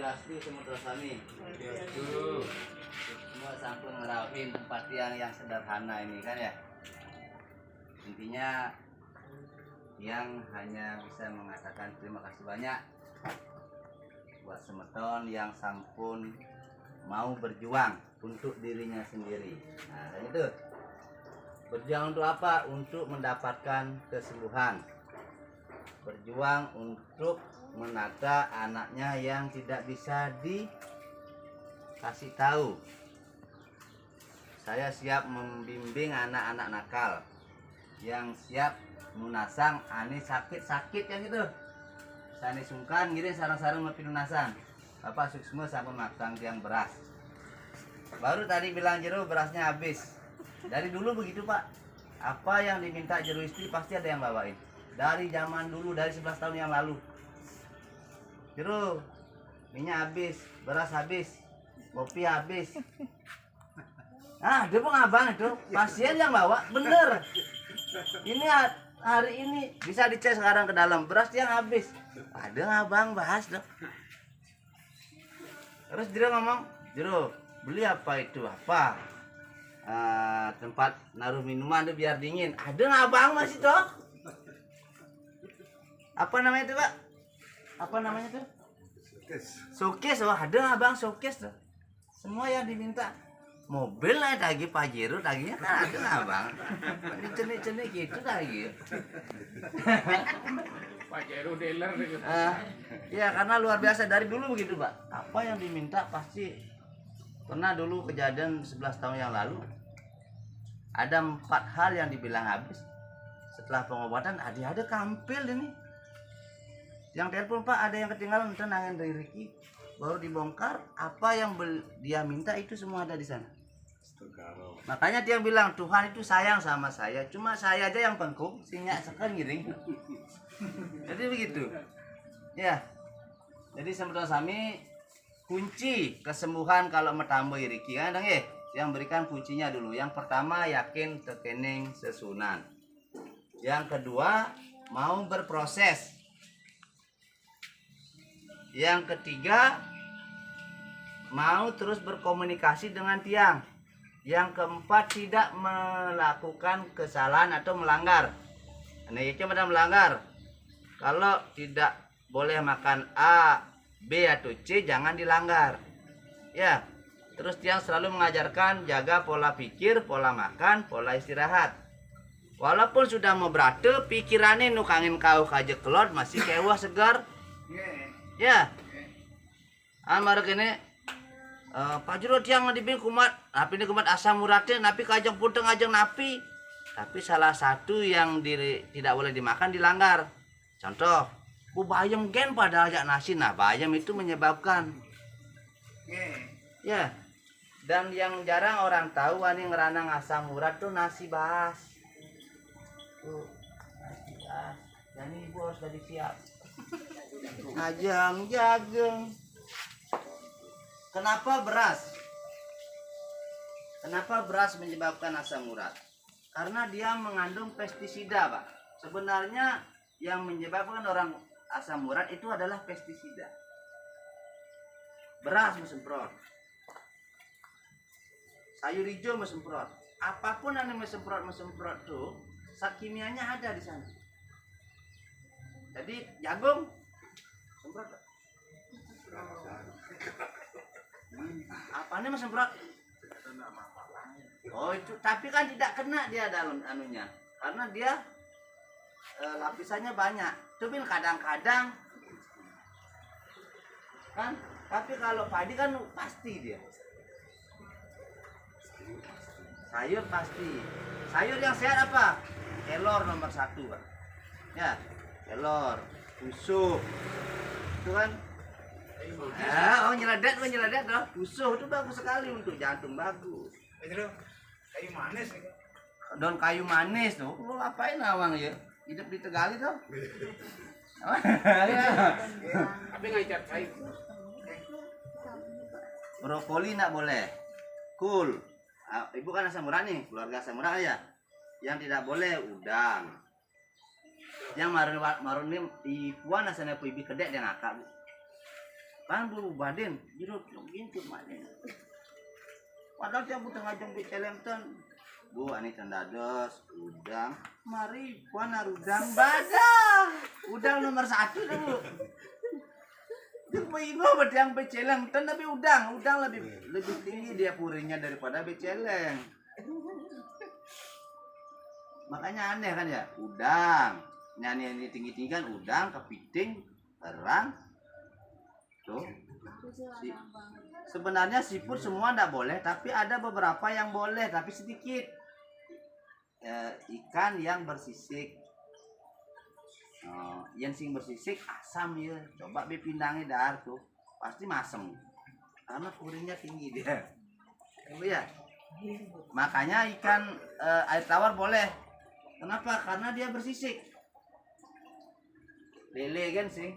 Swastiastu Semutra Sami. Semua sampun ngerawain tempat yang sederhana ini kan ya. Intinya yang hanya bisa mengatakan terima kasih banyak buat semeton yang sampun mau berjuang untuk dirinya sendiri. Nah, dan itu berjuang untuk apa? Untuk mendapatkan kesembuhan. Berjuang untuk menata anaknya yang tidak bisa dikasih tahu. Saya siap membimbing anak-anak nakal yang siap munasang ane sakit-sakit yang itu. Sani sungkan ngiring sarang-sarang mau pilunasan. Bapak suksma sampun makan tiang beras. Baru tadi bilang jero berasnya habis. Dari dulu begitu Pak. Apa yang diminta jero istri pasti ada yang bawain. Dari zaman dulu, dari 11 tahun yang lalu. Jero minyak habis, beras habis, kopi habis. Ah, dia pun abang itu pasien yang bawa, bener. Ini hari ini bisa dicek sekarang ke dalam beras yang habis. Ada ngabang bahas dong. Terus dia ngomong, Jero beli apa itu apa? Tempat naruh minuman tuh biar dingin. Ada ngabang masih toh? Apa namanya itu Pak? Apa namanya tuh? Showcase. Oh ada abang showcase tuh. Semua yang diminta. Mobil lah lagi Pajero taginya kan ada abang. Cenik-cenik gitu lagi. Pajero dealer gitu. Ya karena luar biasa dari dulu begitu Pak. Apa yang diminta pasti. Pernah dulu kejadian 11 tahun yang lalu. Ada 4 hal yang dibilang habis. Setelah pengobatan ada kampil ini. Yang telepon Pak ada yang ketinggalan udah nangin dari Ricky baru dibongkar apa yang dia minta itu semua ada di sana. Makanya dia bilang Tuhan itu sayang sama saya cuma saya aja yang bengkok sinyak sekan giring. Jadi begitu ya. Jadi Semutra Sami kunci kesembuhan kalau metambo Ricky kan dong ya. Yang berikan kuncinya dulu. Yang pertama yakin tekening sesunan. Yang kedua mau berproses. Yang ketiga mau terus berkomunikasi dengan tiang. Yang keempat tidak melakukan kesalahan atau melanggar. Ini cuma ada melanggar. Kalau tidak boleh makan A, B atau C jangan dilanggar. Ya. Terus tiang selalu mengajarkan jaga pola pikir, pola makan, pola istirahat. Walaupun sudah mau berate, pikirannya nukangin kau kaje kelot masih kewah segar. Ya, amar kene Pak Jero tiang dibing kumat, napi ini kumat asam uratnya, napi kajang puteng ajeng napi. Tapi salah satu yang tidak boleh dimakan dilanggar. Contoh, bu bayam gen padahal jak nasi, nah bayam itu menyebabkan. Ya, dan yang jarang orang tahu ani ngeranang asam urat tuh nasi bahas. Tuh, nasi bahas. Dan ibu harus tadi siap. Ajang jagung. Kenapa beras? Kenapa beras menyebabkan asam urat? Karena dia mengandung pestisida, Pak. Sebenarnya yang menyebabkan orang asam urat itu adalah pestisida. Beras mesemprot. Sayur hijau mesemprot. Apapun yang mesemprot tuh, zat kimianya ada di sana. Jadi jagung semprot. Apanya mas semprot? Oh itu, tapi kan tidak kena dia dalam anunya, karena dia lapisannya banyak. Tapi kadang-kadang kan, tapi kalau padi kan pasti dia. Sayur pasti. Sayur yang sehat apa? Kelor nomor 1 Pak. Ya, kelor, busuk, itu kan. Nyeledet loh. Busuk itu bagus sekali untuk jantung, bagus. Kayu manis. Daun kayu manis tuh. Lu ngapain awang ya? Hidup di Tegali tuh. Tapi ngajar kayu. Brokoli enggak boleh. Cool. Ibu kan asam urat nih, keluarga asam urat ya. Yang tidak boleh udang. Yang marun ini ipuan asalnya ibu kedek dia ngakak Bu. kan bulu badan jeruk gitu makanya. Padahal tiap tengah jam becelenten. Bu, ani tendados, udang, mari puan udang badah. Udang nomor 1 tuh, Bu. Itu bingung buat yang becelenten tapi udang lebih tinggi dia purinya daripada beceleng. Makanya aneh kan ya, udang. Nyanyi ini tinggi-tinggi kan udang, kepiting, kerang. Tuh. Sebenarnya siput semua enggak boleh, tapi ada beberapa yang boleh, tapi sedikit. Ikan yang bersisik. Yang sing bersisik asam ya. Coba bipindangi dar tuh, pasti masem. Karena purinya tinggi dia. Ya. Makanya ikan air tawar boleh. Kenapa? Karena dia bersisik. Lele kan sih.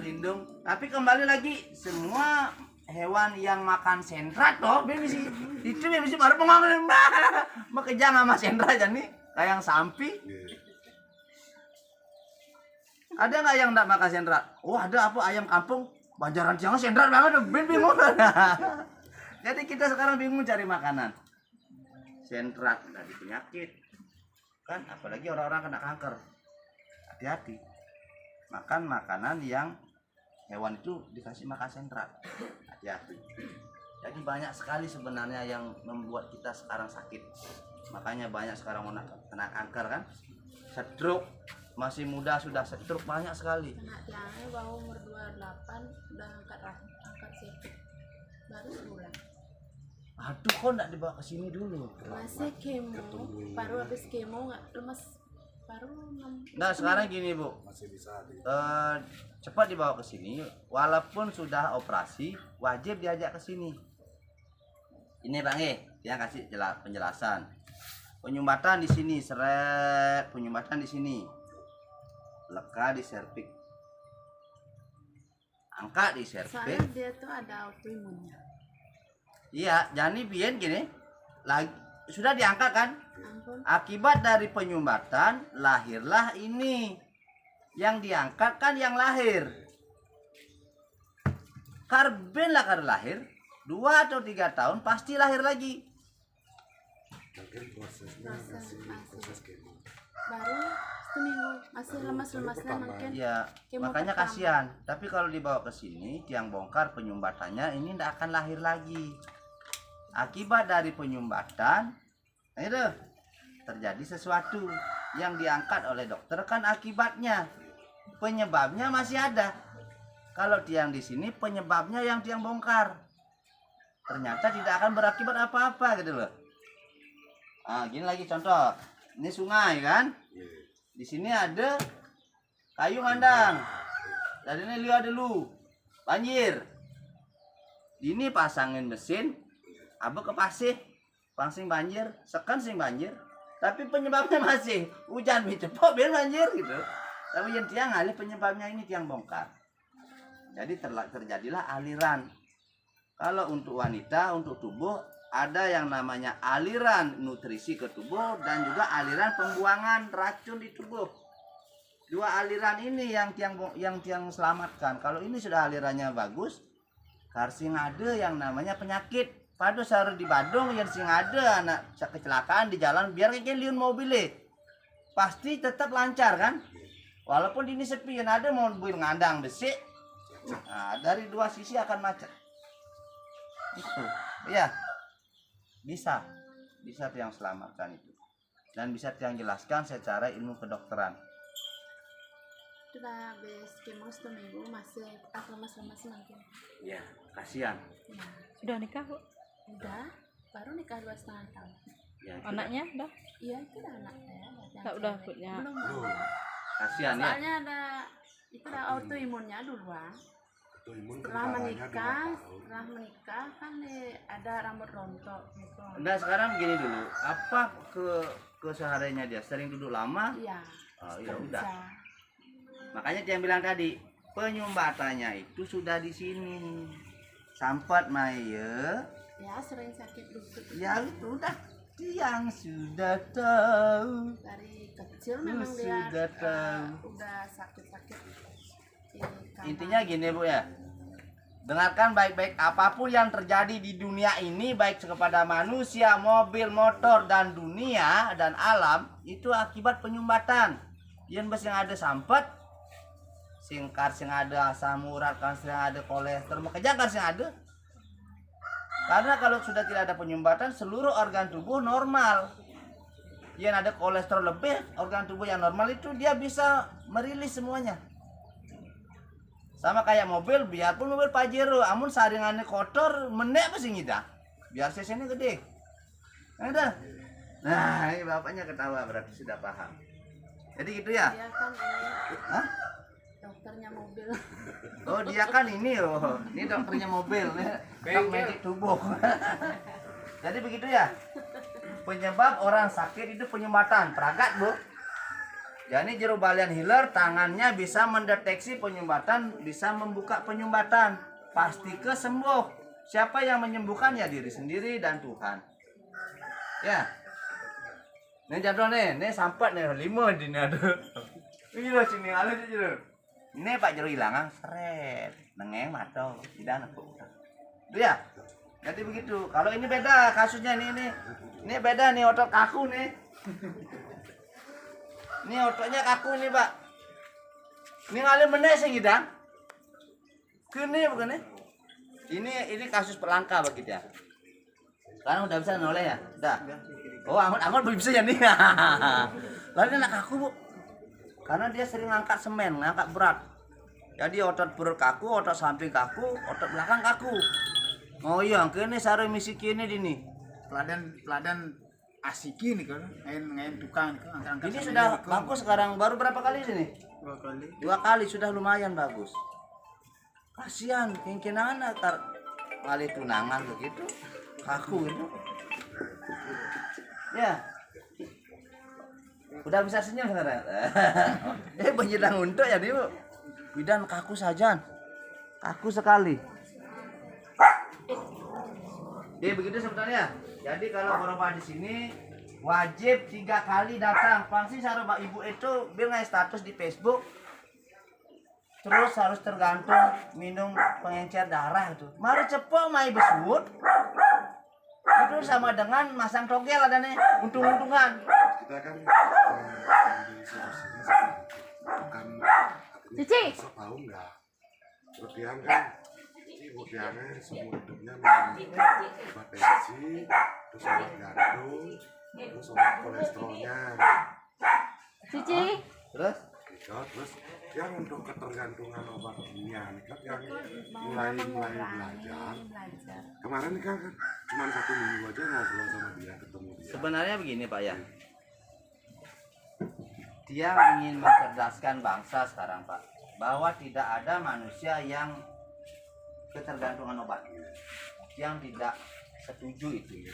Lindung. Tapi kembali lagi, semua hewan yang makan sentrat toh, itu bisa baru pengangan makejang sama sentrat aja nih, kayak yang sampi. Ada nggak yang nggak makan sentrat? Oh ada, apa ayam kampung, Banjaran Siang sentrat banget, bingung. Jadi kita sekarang bingung cari makanan. Sentrat dari penyakit, kan apalagi orang-orang kena kanker. Hati-hati. Makan makanan yang hewan itu dikasih makan sentrat. Hati-hati. Jadi banyak sekali sebenarnya yang membuat kita sekarang sakit. Makanya banyak sekarang kena kanker kan. Stroke, masih muda sudah stroke banyak sekali. Anak tiangnya baru umur 28 udah angkat septic baru sebulan. Aduh, kok enggak dibawa ke sini dulu? Masih kemo, baru habis kemo nggak lemas, baru 6. Nah sekarang gini Bu, cepat dibawa ke sini. Walaupun sudah operasi, wajib diajak ke sini. Ini Bang dia kasih penjelasan. Penyumbatan di sini, seret, penyumbatan di sini, leka di serviks, angka di serviks. Soalnya dia tuh ada autoimunnya. Iya, jadi biar gini, lagi sudah diangkat kan? Ampun. Akibat dari penyumbatan lahirlah ini. Yang diangkat kan yang lahir. Karben lah karena lahir 2 atau 3 tahun pasti lahir lagi. Baru seminggu masih lemas-lemasnya mungkin. Ya, Kemo makanya pertama. kasihan. Tapi kalau dibawa ke sini, tiang bongkar penyumbatannya ini tidak akan lahir lagi. Akibat dari penyumbatan, itu terjadi sesuatu yang diangkat oleh dokter kan akibatnya. Penyebabnya masih ada. Kalau tiang di sini penyebabnya yang tiang bongkar. Ternyata tidak akan berakibat apa-apa gitu loh. Nah, gini lagi contoh. Ini sungai kan? Di sini ada kayu ngandang. Dari ini lihat dulu. Banjir. Ini pasangin mesin, abu ke pasih, pangsing banjir, sekan sing banjir. Tapi penyebabnya masih hujan cepet biar banjir gitu. Tapi yang tiang alih penyebabnya ini tiang bongkar. Jadi terjadilah aliran. Kalau untuk wanita, untuk tubuh ada yang namanya aliran nutrisi ke tubuh dan juga aliran pembuangan racun di tubuh. Dua aliran ini yang tiang selamatkan. Kalau ini sudah alirannya bagus, karsing ada yang namanya penyakit. Pada saat di Badung yang sing ada anak kecelakaan di jalan biar kayak liun mobilnya pasti tetap lancar kan, walaupun ini sepi yang ada mobil ngandang besi. Nah, dari dua sisi akan macet itu ya, bisa tiang selamatkan itu dan bisa tiang jelaskan secara ilmu kedokteran. Sudah habis kemo seminggu masih lemas-lemas mungkin. Ya kasihan Ya, Sudah nikah, Bu? udah baru nikah 2,5 tahun. ya, Anaknya udah? Iya itu udah anak saya. Tak udah punya. Belum. kasihan ya. Soalnya itu ada autoimunnya duluan. Setelah menikah kan ada rambut rontok gitu. Nah sekarang begini dulu, apa kesehariannya dia sering duduk lama? Iya. Oh ya udah. Bisa. Makanya dia bilang tadi penyumbatannya itu sudah di sini. Sampat Maya. Ya sering sakit lutut. Ya itu udah tiang sudah tahu. Dari kecil memang dia Sudah tahu. udah sakit-sakit. Intinya gini Bu ya. Dengarkan baik-baik, apapun yang terjadi di dunia ini, baik kepada manusia, mobil, motor, dan dunia, dan alam, itu akibat penyumbatan. Yang bes yang ada sampet, singkar sing ada asam urat, kan sing ada kolesterol, makanya kan sing ada. Karena kalau sudah tidak ada penyumbatan, seluruh organ tubuh normal. Yang ada kolesterol lebih, organ tubuh yang normal itu dia bisa merilis semuanya. Sama kayak mobil, biarpun mobil Pajero, amun saringannya kotor, menek apa sih ngida? Biar cc-nya gede. Ada. Nah, ini bapaknya ketawa berarti sudah paham. Jadi gitu ya? Dia kan ini Hah? dokternya mobil. Oh, dia kan ini loh. Ini dokternya mobil, nih. Dok medik tubuh. Jadi begitu ya? Penyebab orang sakit itu penyumbatan, peragat, Bu. Jadi jero balian healer tangannya bisa mendeteksi penyumbatan, bisa membuka penyumbatan, pasti kesembuh. Siapa yang menyembuhkan ya diri sendiri dan Tuhan. Ya. Nih jadwal nih sampai nih 5 di nih ada. Ini loh sini ada di jero. Ini Pak Jero hilangan seret, nengeng matau, tidak nak. Itu ya. Jadi begitu. Kalau ini beda kasusnya ini beda nih otot kaku nih. Ini ototnya kaku nih Pak. Ini ngalir menek sih gidang. Kene bukan nih? Ini kasus pelangka begitu ya. Sekarang udah bisa noleh ya? Udah. Oh anggot belum bisa ya nih. Lalu anak kaku Bu. Karena dia sering ngangkat semen, ngangkat berat. Jadi otot perut kaku, otot samping kaku, otot belakang kaku. Oh iya, kene sare misi kene dini. Peladan asiki nih kan, ngain tukang nih kan, angkat-angkat. Ini sama sudah dia, bagus sekarang. Baru berapa kali sini? 2 kali. 2 kali sudah lumayan bagus. Kasihan, kengkenangan akar kali tunangan begitu, kaku gitu. Ya, udah bisa senyum sekarang. Penjedang untuk ya nih Bu. Bidan kaku saja, kaku sekali. Jadi begitu sebetulnya. Jadi kalau berobat di sini wajib 3 kali datang. Pasti cara Ibu itu bilang status di Facebook. Terus harus tergantung minum pengencer darah itu. Mari cepet mai besut. Itu sama dengan masang togel ada nih, untung-untungan. Kita kan di solusinya bukan Cici. tahu nggak terus Tiang kan ibu Tiangnya semua hidupnya minum obat tensi, terus obat jantung, terus obat kolesterolnya Cici. Terus gitu. Terus yang untuk ketergantungan obat kimia ini kan yang mulai belajar kemarin ini kan cuma 1 minggu aja ngobrol sama dia, ketemu dia. sebenarnya begini Pak ya. Dia ingin mencerdaskan bangsa sekarang Pak, bahwa tidak ada manusia yang ketergantungan obat, yang tidak setuju itu.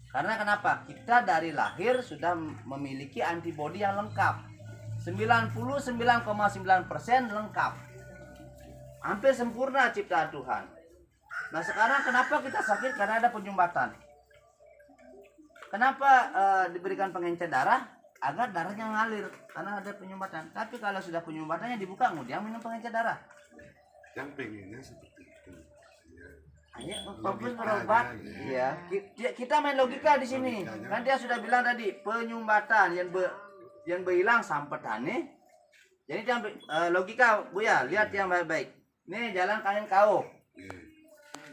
Karena kenapa? Kita dari lahir sudah memiliki antibodi yang lengkap, 99,9% lengkap, hampir sempurna ciptaan Tuhan. Nah sekarang kenapa kita sakit? Karena ada penyumbatan. Kenapa diberikan pengencer darah? Agar darahnya ngalir, karena ada penyumbatan. Tapi kalau sudah penyumbatannya dibuka, kemudian minum pengencer darah. Yang pengennya seperti itu. Hanya fokus berobat. Ya, kita main logika di sini. Kan dia sudah bilang tadi penyumbatan yang berhilang sampetane. Jadi logika Bu ya, lihat yang baik-baik. Ini jalan kalian kau.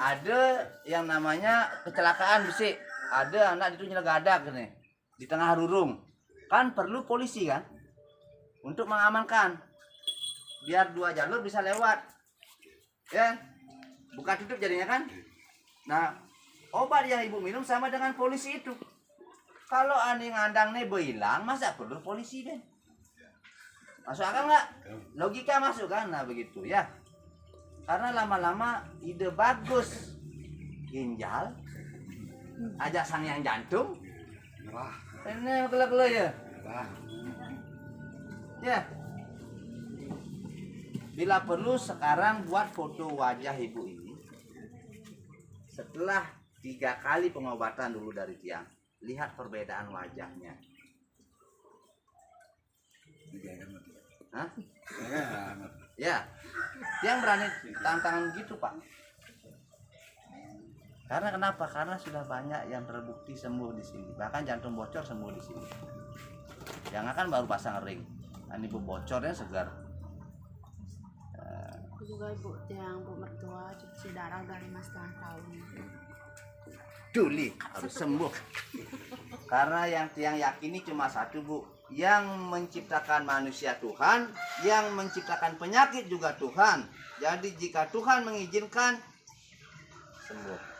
Ada yang namanya kecelakaan besi. Ada anak itu nyelegadak nih di tengah rurung. Kan perlu polisi kan untuk mengamankan biar 2 jalur bisa lewat ya, buka tutup jadinya kan. Nah obat yang ibu minum sama dengan polisi itu. Kalau ani ngandang nih berhilang, masa perlu polisi kan? Masuk akal nggak? Logika masuk kan? Nah begitu ya. Karena lama-lama ide bagus ginjal ajak sang yang jantung Nyerah, ini kelak-kelak ya. nyerah. Ya. Bila perlu sekarang buat foto wajah ibu ini. Setelah 3 kali pengobatan dulu dari Tiang, lihat perbedaan wajahnya. Hah? Ya, yang berani tantangan gitu Pak. Karena kenapa? Karena sudah banyak yang terbukti sembuh di sini. Bahkan jantung bocor sembuh di sini. Yang akan baru pasang ring. Nah, ini bocornya segar. Aku juga ibu yang bu mertua cuci darah udah 5,5 tahun. Duli harus sembuh. Karena yang tiang yakini cuma satu Bu, yang menciptakan manusia Tuhan, yang menciptakan penyakit juga Tuhan. Jadi jika Tuhan mengizinkan, sembuh.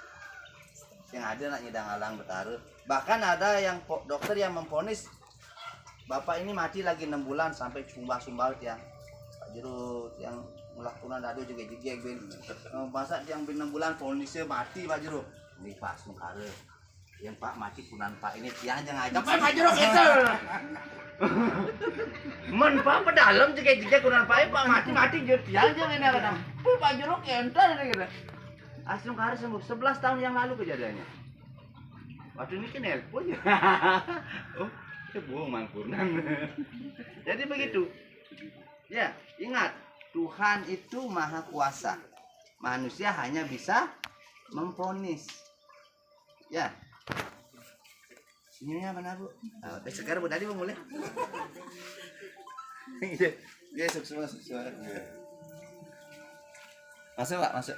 Yang ada nak nyidang alang bertaruh. Bahkan ada yang dokter yang memvonis bapak ini mati lagi 6 bulan sampai sumbah tiang. Pak Jeruk yang melakukan dadu juga jegek ben. Masa yang 6 bulan vonisnya mati Pak Jeruk. Ini Pak Sungkare. Yang Pak mati punan Pak ini tiang jangan aja Pak Jeruk itu. Men Pak pedalam jegek punan Pak mati je tiang jangan ini kadang. Pak Jeruk entar gitu. Asli Sungkare sembuh 11 tahun yang lalu kejadiannya. Waktu ini kan nelpon ya. Oh, bohong mangkunan. Jadi begitu. Ya, ingat Tuhan itu maha kuasa. Manusia hanya bisa memvonis. Ya. Senyumnya mana Bu? Sekarang Bu tadi mau mulai. Ya, semua. Masuk Pak, masuk.